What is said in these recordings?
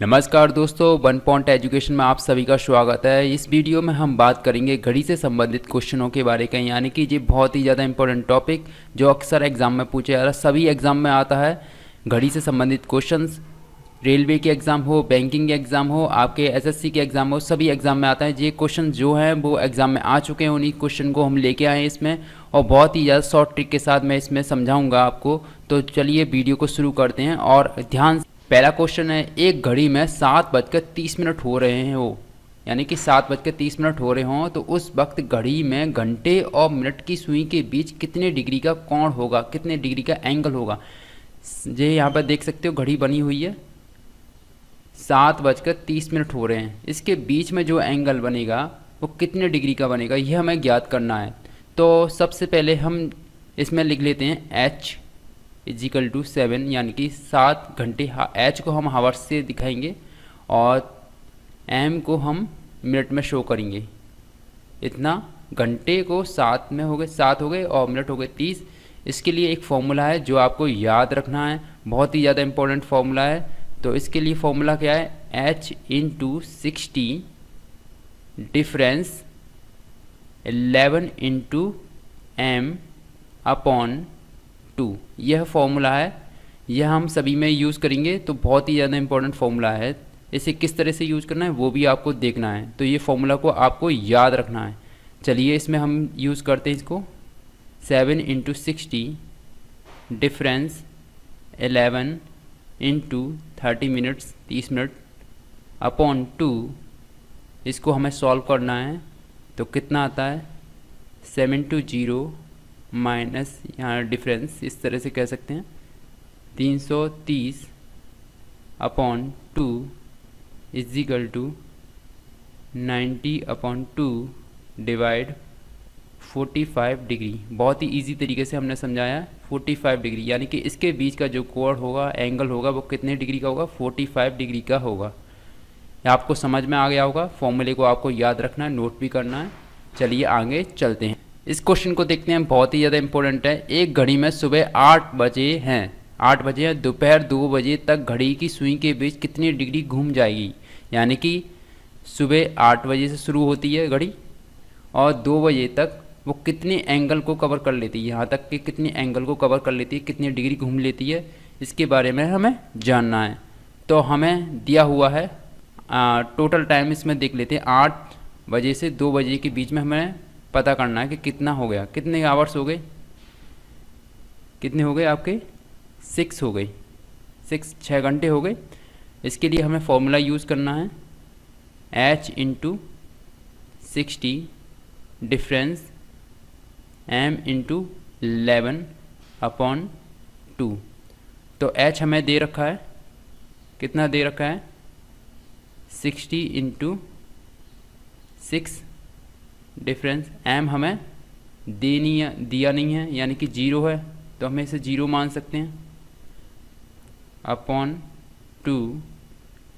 नमस्कार दोस्तों, one point education में आप सभी का स्वागत है। इस वीडियो में हम बात करेंगे घड़ी से संबंधित क्वेश्चनों के बारे में, यानी कि ये बहुत ही ज़्यादा इंपॉर्टेंट टॉपिक जो अक्सर एग्जाम में पूछा जा रहा है, सभी एग्जाम में आता है। घड़ी से संबंधित क्वेश्चंस रेलवे के एग्ज़ाम हो, बैंकिंग के एग्ज़ाम हो, आपके एसएससी के एग्ज़ाम हो, सभी एग्ज़ाम में आता है। ये क्वेश्चन जो हैं वो एग्ज़ाम में आ चुके हैं, उन्हीं क्वेश्चन को हम लेके आए हैं इसमें, और बहुत ही ज़्यादा शॉर्ट ट्रिक के साथ मैं इसमें समझाऊंगा आपको। तो चलिए वीडियो को शुरू करते हैं और ध्यान। पहला क्वेश्चन है, एक घड़ी में 7:30 हो रहे हैं हो, यानी कि 7:30 हो रहे हों तो उस वक्त घड़ी में घंटे और मिनट की सुई के बीच कितने डिग्री का कोण होगा, कितने डिग्री का एंगल होगा। ये यहाँ पर देख सकते हो घड़ी बनी हुई है, 7:30 हो रहे हैं, इसके बीच में जो एंगल बनेगा वो कितने डिग्री का बनेगा, यह हमें ज्ञात करना है। तो सबसे पहले हम इसमें लिख लेते हैं h = 7, यानी कि 7 घंटे। h को हम हावर्स से दिखाएंगे और m को हम मिनट में शो करेंगे। इतना घंटे को 7 में हो गए, 7 हो गए, और मिनट हो गए 30। इसके लिए एक फॉर्मूला है जो आपको याद रखना है, बहुत ही ज़्यादा इंपॉर्टेंट फॉर्मूला है। तो इसके लिए फॉर्मूला क्या है, h × 60 डिफरेंस 11 × m/2। यह फॉर्मूला है, यह हम सभी में यूज़ करेंगे। तो बहुत ही ज़्यादा इंपॉर्टेंट फॉर्मूला है, इसे किस तरह से यूज़ करना है वो भी आपको देखना है। तो ये फॉर्मूला को आपको याद रखना है। चलिए इसमें हम यूज़ करते हैं इसको। 7 × 60 डिफरेंस 11 × 30 मिनट्स, 30 मिनट अपॉन 2। इसको हमें सॉल्व करना है तो कितना आता है, 720 माइनस यहाँ डिफरेंस इस तरह से कह सकते हैं 330 अपॉन 2 = 90/2 डिवाइड 45 डिग्री। बहुत ही इजी तरीके से हमने समझाया, 45 डिग्री, यानी कि इसके बीच का जो कोण होगा, एंगल होगा, वो कितने डिग्री का होगा, 45 डिग्री का होगा। आपको समझ में आ गया होगा। फॉर्मूले को आपको याद रखना है, नोट भी करना है। चलिए आगे चलते हैं, इस क्वेश्चन को देखते हैं, बहुत ही ज़्यादा इंपॉर्टेंट है। एक घड़ी में सुबह 8 बजे हैं, 8 बजे हैं, दोपहर 2 बजे तक घड़ी की सुई के बीच कितनी डिग्री घूम जाएगी। यानी कि सुबह 8 बजे से शुरू होती है घड़ी और 2 बजे तक वो कितने एंगल को कवर कर लेती है, यहाँ तक कि कितने एंगल को कवर कर लेती है, कितनी डिग्री घूम लेती है, इसके बारे में हमें जानना है। तो हमें दिया हुआ है टोटल टाइम, इसमें देख लेते हैं। 8 बजे से 2 बजे के बीच में हमें पता करना है कि कितना हो गया, कितने आवर्स हो गए, कितने हो गए आपके 6 हो गए, 6 घंटे हो गए। इसके लिए हमें फॉर्मूला यूज़ करना है, h × 60 डिफरेंस m × 11/2। तो h हमें दे रखा है, कितना दे रखा है, 60 × 6 डिफरेंस m हमें दिया नहीं है, यानी कि 0 है, तो हमें इसे 0 मान सकते हैं, अपॉन 2।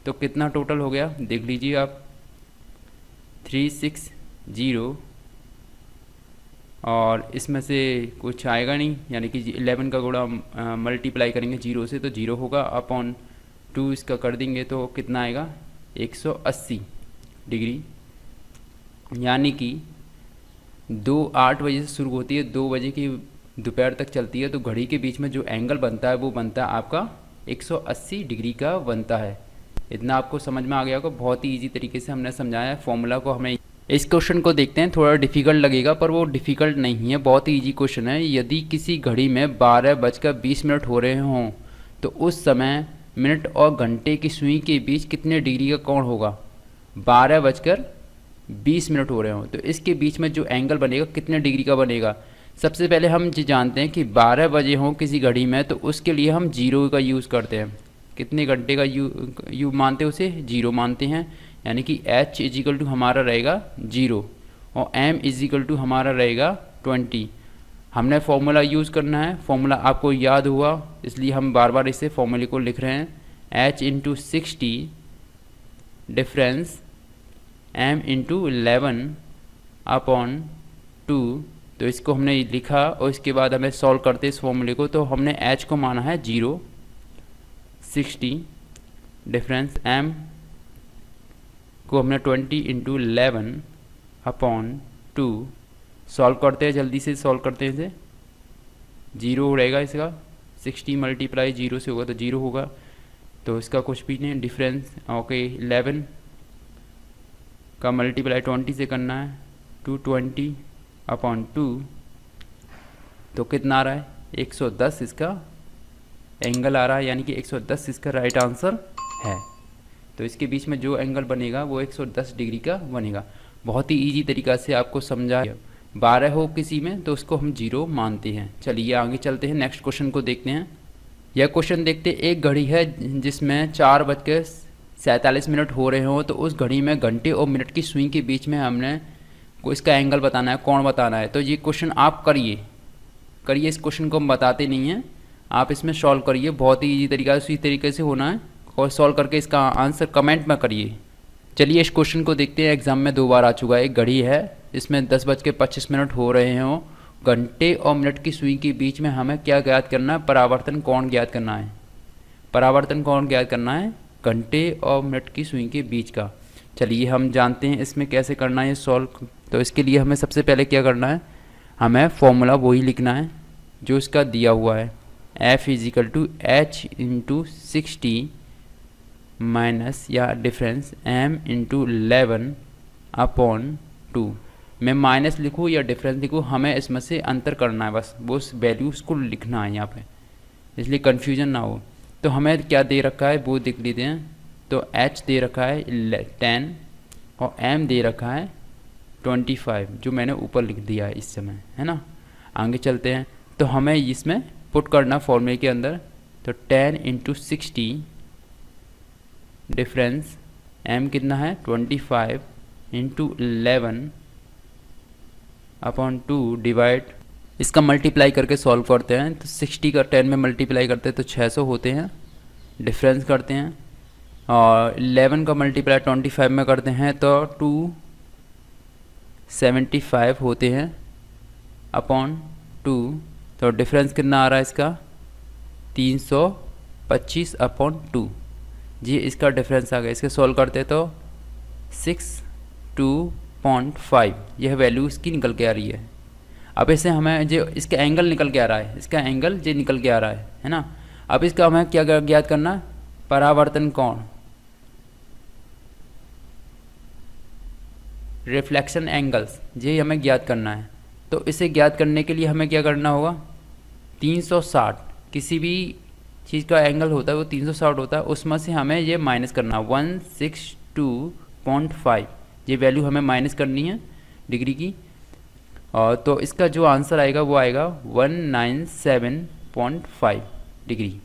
तो कितना टोटल हो गया देख लीजिए आप, 360, और इसमें से कुछ आएगा नहीं, यानी कि 11 का गुणा मल्टीप्लाई करेंगे 0 से तो 0 होगा, अपॉन 2 इसका कर देंगे तो कितना आएगा, 180 डिग्री। यानी कि 8 बजे से शुरू होती है, 2 बजे की दोपहर तक चलती है, तो घड़ी के बीच में जो एंगल बनता है वो बनता है आपका 180 डिग्री का बनता है। इतना आपको समझ में आ गया होगा, बहुत ही इजी तरीके से हमने समझाया है फॉर्मूला को। हमें इस क्वेश्चन को देखते हैं, थोड़ा डिफ़िकल्ट लगेगा पर वो डिफ़िकल्ट नहीं है, बहुत ही ईजी क्वेश्चन है। यदि किसी घड़ी में 12:20 हो रहे हों तो उस समय मिनट और घंटे की सुई के बीच कितने डिग्री का कोण होगा। 12:20 हो रहे हों तो इसके बीच में जो एंगल बनेगा कितने डिग्री का बनेगा। सबसे पहले हम ये जानते हैं कि 12 बजे हों किसी घड़ी में, तो उसके लिए हम 0 का यूज़ करते हैं। कितने घंटे का यू मानते हैं, उसे 0 मानते हैं, यानी कि h = हमारा रहेगा 0 और m = हमारा रहेगा 20। हमने फॉर्मूला यूज़ करना है, फॉर्मूला आपको याद हुआ इसलिए हम बार बार इसे फॉर्मूले को लिख रहे हैं, h × 60 डिफरेंस m × 11/2। तो इसको हमने लिखा और इसके बाद हमें सॉल्व करते इस फॉर्मूले को, तो हमने h को माना है 0, 60 डिफरेंस m को हमने 20 इंटू 11 अपॉन 2, सॉल्व करते हैं, जल्दी से सॉल्व करते हैं इसे। 0 रहेगा इसका, 60 मल्टीप्लाई 0 से होगा तो 0 होगा, तो इसका कुछ भी नहीं। डिफरेंस ओके 11 का मल्टीप्लाई 20 से करना है, 220 अपॉन 2, तो कितना आ रहा है 110 इसका एंगल आ रहा है, यानी कि 110 इसका राइट आंसर है। तो इसके बीच में जो एंगल बनेगा वो 110 डिग्री का बनेगा। बहुत ही इजी तरीका से आपको समझा। 12 हो किसी में तो उसको हम 0 मानते हैं। चलिए आगे चलते हैं, नेक्स्ट क्वेश्चन को देखते हैं। यह क्वेश्चन देखते, एक घड़ी है जिसमें 4:47 हो रहे हों, तो उस घड़ी में घंटे और मिनट की सुई के बीच में हमने को इसका एंगल बताना है, कोण बताना है। तो ये क्वेश्चन आप करिए, इस क्वेश्चन को हम बताते नहीं हैं, आप इसमें सॉल्व करिए। बहुत ही इजी तरीका से, इसी तरीके से होना है, और सॉल्व करके इसका आंसर कमेंट में करिए। चलिए इस क्वेश्चन को देखते हैं, एग्जाम में 2 बार आ चुका है। एक घड़ी है इसमें 10:25 हो रहे हों, घंटे और मिनट की सुई के बीच में हमें क्या ज्ञात करना है, परावर्तन कोण ज्ञात करना है। परावर्तन कोण ज्ञात करना है घंटे और मिनट की सुई के बीच का। चलिए हम जानते हैं इसमें कैसे करना है सॉल्व। तो इसके लिए हमें सबसे पहले क्या करना है, हमें फॉर्मूला वही लिखना है जो इसका दिया हुआ है, F = H × 60 माइनस या डिफरेंस m × 11 अपॉन 2। मैं माइनस लिखूँ या डिफरेंस लिखूँ, हमें इसमें से अंतर करना है, बस वो उस वैल्यूज को लिखना है यहाँ पे, इसलिए कन्फ्यूजन ना हो। तो हमें क्या दे रखा है वो देख लेते हैं। तो h दे रखा है 10 और m दे रखा है 25, जो मैंने ऊपर लिख दिया है इस समय, है ना। आगे चलते हैं, तो हमें इसमें पुट करना फॉर्मूले के अंदर। तो 10 × 60 डिफरेंस m कितना है 25 × 11 अपॉन 2 डिवाइड, इसका मल्टीप्लाई करके सॉल्व करते हैं। तो 60 का 10 में मल्टीप्लाई करते हैं तो 600 होते हैं, डिफरेंस करते हैं। और 11 का मल्टीप्लाई 25 में करते हैं तो 275 होते हैं अपॉन 2। तो डिफरेंस कितना आ रहा है इसका 325 अपॉन 2, जी इसका डिफरेंस आ गया। इसके सॉल्व करते हैं तो 62.5, यह वैल्यू इसकी निकल के आ रही है। अब इसे हमें जो इसका एंगल निकल के आ रहा है, इसका एंगल जो निकल के आ रहा है ना। अब इसका हमें क्या ज्ञात करना, परावर्तन कोण, रिफ्लेक्शन एंगल्स, ये हमें ज्ञात करना है। तो इसे ज्ञात करने के लिए हमें क्या करना होगा, 360, किसी भी चीज़ का एंगल होता है वो 360 होता है, उसमें से हमें ये माइनस करना 162.5, ये वैल्यू हमें माइनस करनी है डिग्री की। और तो इसका जो आंसर आएगा वो आएगा 197.5 डिग्री,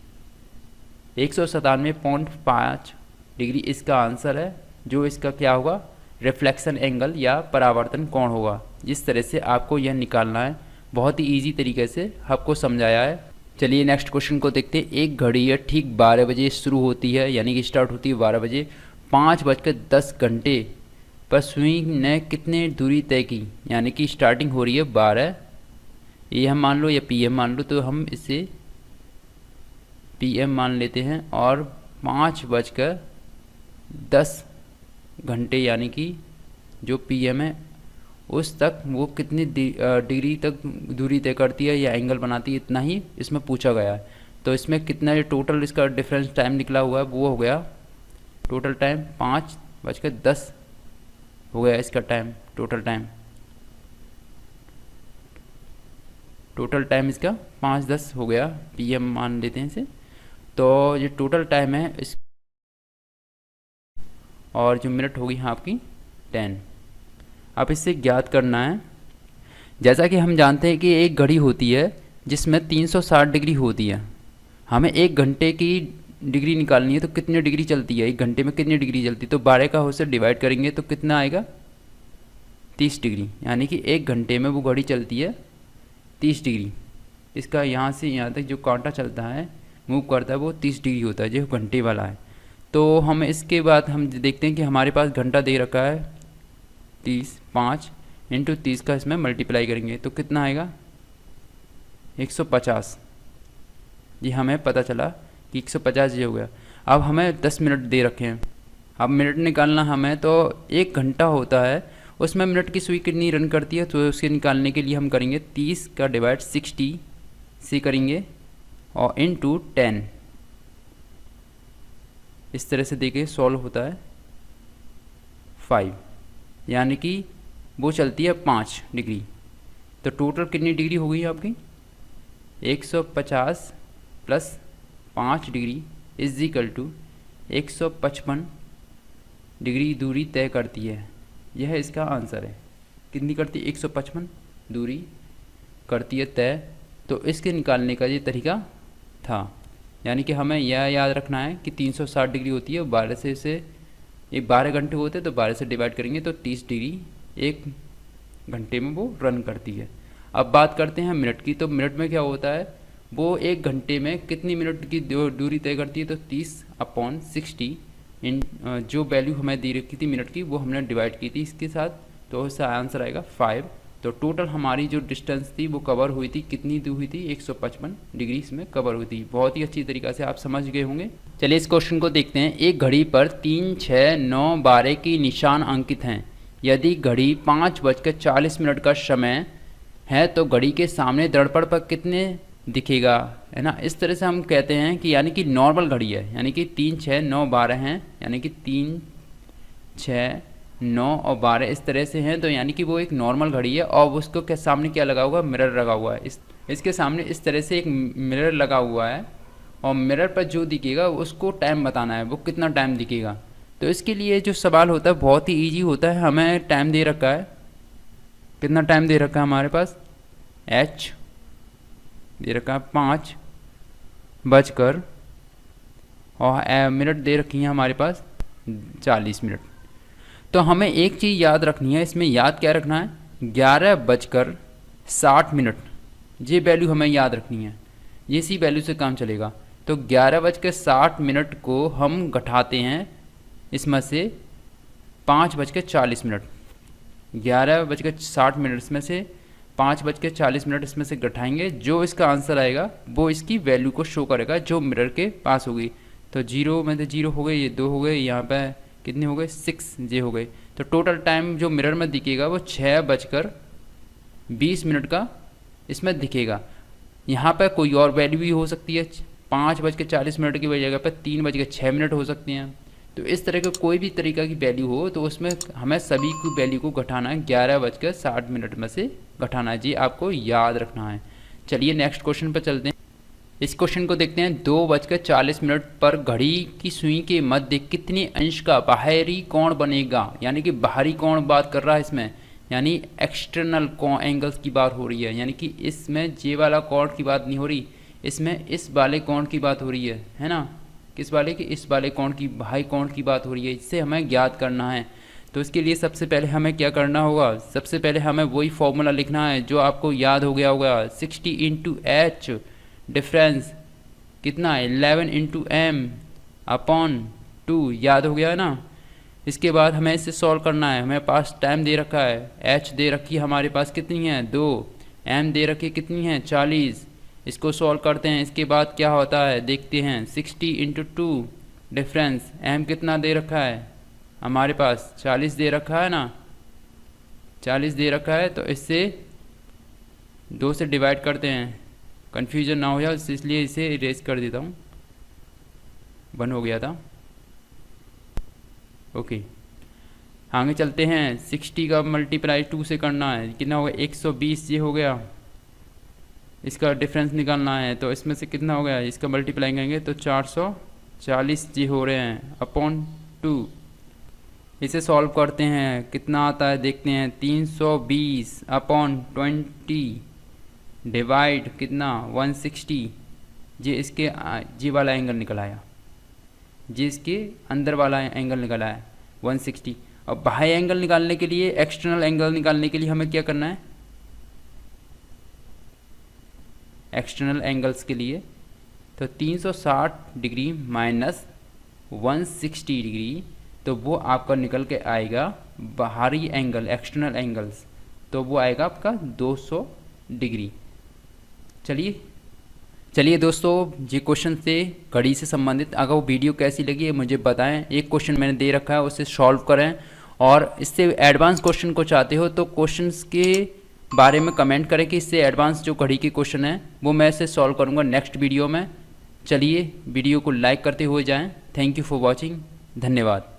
197.5 डिग्री इसका आंसर है, जो इसका क्या होगा रिफ्लेक्शन एंगल या परावर्तन कोण होगा। इस तरह से आपको यह निकालना है, बहुत ही इजी तरीके से आपको समझाया है। चलिए नेक्स्ट क्वेश्चन को देखते हैं। एक घड़ी है ठीक 12 बजे शुरू होती है, यानी कि स्टार्ट होती है 12 बजे, 5:10 पर सुई ने कितने दूरी तय की, यानी कि स्टार्टिंग हो रही है 12, AM मान लो या PM मान लो, तो हम इसे PM मान लेते हैं। और 5:10 यानी कि जो PM है उस तक वो कितनी डिग्री तक दूरी तय करती है या एंगल बनाती है, इतना ही इसमें पूछा गया है। तो इसमें कितना टोटल इसका डिफरेंस टाइम निकला हुआ है वो हो गया, टोटल टाइम 5:10 हो गया इसका टाइम, टोटल टाइम इसका 5:10 हो गया, PM मान लेते हैं इसे। तो ये टोटल टाइम है इस, और जो मिनट होगी यहाँ आपकी 10। अब इससे ज्ञात करना है, जैसा कि हम जानते हैं कि एक घड़ी होती है जिसमें 360 डिग्री होती है, हमें 1 घंटे की डिग्री निकालनी है। तो कितनी डिग्री चलती है 1 घंटे में, कितनी डिग्री चलती है, तो 12 का से डिवाइड करेंगे तो कितना आएगा 30 डिग्री, यानी कि 1 घंटे में वो घड़ी चलती है 30 डिग्री। इसका यहाँ से यहाँ तक जो कांटा चलता है मूव करता है वो 30 डिग्री होता है, जो घंटे वाला है। तो हम इसके बाद हम देखते हैं कि हमारे पास घंटा दे रखा है 30, 5 × 30 का इसमें मल्टीप्लाई करेंगे तो कितना आएगा 150। ये हमें पता चला कि 150 ये हो गया। अब हमें 10 मिनट दे रखे हैं, अब मिनट निकालना हमें, तो 1 घंटा होता है, उसमें मिनट की सुई कितनी रन करती है, तो उसके निकालने के लिए हम करेंगे 30 का डिवाइड 60 से करेंगे और इनटू 10। इस तरह से देखिए सॉल्व होता है 5, यानी कि वो चलती है 5 डिग्री। तो टोटल कितनी डिग्री हो गई आपकी 150 plus 5 degree is equal to 155 degree दूरी तय करती है। यह इसका आंसर है। कितनी करती है 155 दूरी करती है तय। तो इसके निकालने का ये तरीका था, यानी कि हमें यह याद रखना है कि 360 डिग्री होती है, 12 से ये 12 घंटे होते हैं तो 12 से डिवाइड करेंगे तो 30 डिग्री 1 घंटे में वो रन करती है। अब बात करते हैं मिनट की। तो मिनट में क्या होता है, वो 1 घंटे में कितनी मिनट की दूरी तय करती है, तो 30/60 इन जो वैल्यू हमें दी रखी थी मिनट की वो हमने डिवाइड की थी इसके साथ, तो इसका आंसर आएगा 5। तो टोटल हमारी जो डिस्टेंस थी वो कवर हुई थी, कितनी दी हुई थी 155 डिग्री इसमें कवर हुई थी। बहुत ही अच्छी तरीक़ा से आप समझ गए होंगे। चलिए इस क्वेश्चन को देखते हैं। एक घड़ी पर 3, 6, 9, 12 की निशान अंकित हैं। यदि घड़ी 5:40 का समय है तो घड़ी के सामने दर्पण पर कितने दिखेगा, है ना। इस तरह से हम कहते हैं कि यानी कि नॉर्मल घड़ी है, यानी कि 3, 6, 9, 12 हैं, यानी कि 3, 6, 9 और 12 इस तरह से हैं, तो यानी कि वो एक नॉर्मल घड़ी है और उसको के सामने क्या लगा हुआ है, मिरर लगा हुआ है। इसके सामने इस तरह से एक मिरर लगा हुआ है और मिरर पर जो दिखेगा उसको टाइम बताना है, वो कितना टाइम दिखेगा। तो इसके लिए जो सवाल होता है बहुत ही ईजी होता है। हमें टाइम दे रखा है, कितना टाइम दे रखा है हमारे पास, h दे रखा है 5 बजकर और मिनट दे रखी है हमारे पास 40 मिनट। तो हमें एक चीज़ याद रखनी है, इसमें याद क्या रखना है, 11:60, ये वैल्यू हमें याद रखनी है, ये इसी वैल्यू से काम चलेगा। तो 11:60 को हम घटाते हैं इसमें से 5:40, 11:60 इसमें से 5:40 इसमें से घटाएंगे, जो इसका आंसर आएगा वो इसकी वैल्यू को शो करेगा जो मिरर के पास होगी। तो 0 में से 0 हो गए, ये 2 हो गए, यहाँ पे कितने हो गए 6 ये हो गए। तो टोटल टाइम जो मिरर में दिखेगा वो 6:20 का इसमें दिखेगा। यहाँ पर कोई और वैल्यू भी हो सकती है, 5:40 की जगह पर 3:06 हो सकती हैं। तो इस तरह का कोई भी तरीका की वैल्यू हो तो उसमें हमें सभी की वैल्यू को घटाना है, 11:60 में से घटाना है, जी आपको याद रखना है। चलिए नेक्स्ट क्वेश्चन पर चलते हैं। इस क्वेश्चन को देखते हैं। 2:40 पर घड़ी की सुई के मध्य कितने अंश का बाहरी कोण बनेगा, यानी कि बाहरी कोण बात कर रहा है इसमें, यानी एक्सटर्नल एंगल्स की बात हो रही है, यानी कि इसमें जे वाला कोण की बात नहीं हो रही, इसमें इस वाले कोण की बात हो रही है ना। किस वाले की, इस वाले कोण की, बाहरी कोण की बात हो रही है। इससे हमें ज्ञात करना है। तो इसके लिए सबसे पहले हमें क्या करना होगा, सबसे पहले हमें वही फॉर्मूला लिखना है जो आपको याद हो गया होगा, 60 × h डिफरेंस कितना है 11 × m/2, याद हो गया है ना। इसके बाद हमें इसे सॉल्व करना है। हमें पास टाइम दे रखा है, h दे रखी है हमारे पास कितनी है 2, m दे रखी कितनी है 40। इसको सॉल्व करते हैं। इसके बाद क्या होता है देखते हैं। 60 × 2 डिफरेंस, m कितना दे रखा है हमारे पास 40 दे रखा है ना, 40 दे रखा है। तो इससे 2 से डिवाइड करते हैं, कन्फ्यूजन ना हो जाए इसलिए इसे इरेज कर देता हूँ, 1 हो गया था। ओके आगे चलते हैं। 60 का मल्टीप्लाई 2 से करना है, कितना होगा 120, ये हो गया। इसका डिफरेंस निकालना है तो इसमें से कितना हो गया, इसका मल्टीप्लाई करेंगे तो 440 जी हो रहे हैं अपॉन 2। इसे सॉल्व करते हैं, कितना आता है देखते हैं। 320/20 डिवाइड कितना 160, ये इसके जी वाला एंगल निकल आया, जी इसके अंदर वाला एंगल निकल आया 160। और बाह्य एंगल निकालने के लिए, एक्सटर्नल एंगल निकालने के लिए हमें क्या करना है, एक्सटर्नल एंगल्स के लिए तो 360 डिग्री माइनस 160 डिग्री, तो वो आपका निकल के आएगा बाहरी एंगल, एक्सटर्नल एंगल्स, तो वो आएगा आपका 200 डिग्री। चलिए दोस्तों, ये क्वेश्चन थे घड़ी से संबंधित। अगर वो वीडियो कैसी लगी है मुझे बताएं। एक क्वेश्चन मैंने दे रखा है, उसे सॉल्व करें। और इससे एडवांस क्वेश्चन को चाहते हो तो क्वेश्चंस के बारे में कमेंट करें कि इससे एडवांस जो घड़ी के क्वेश्चन है वो मैं इसे सॉल्व करूँगा नेक्स्ट वीडियो में। चलिए वीडियो को लाइक करते हुए जाएं। Thank you for watching. धन्यवाद।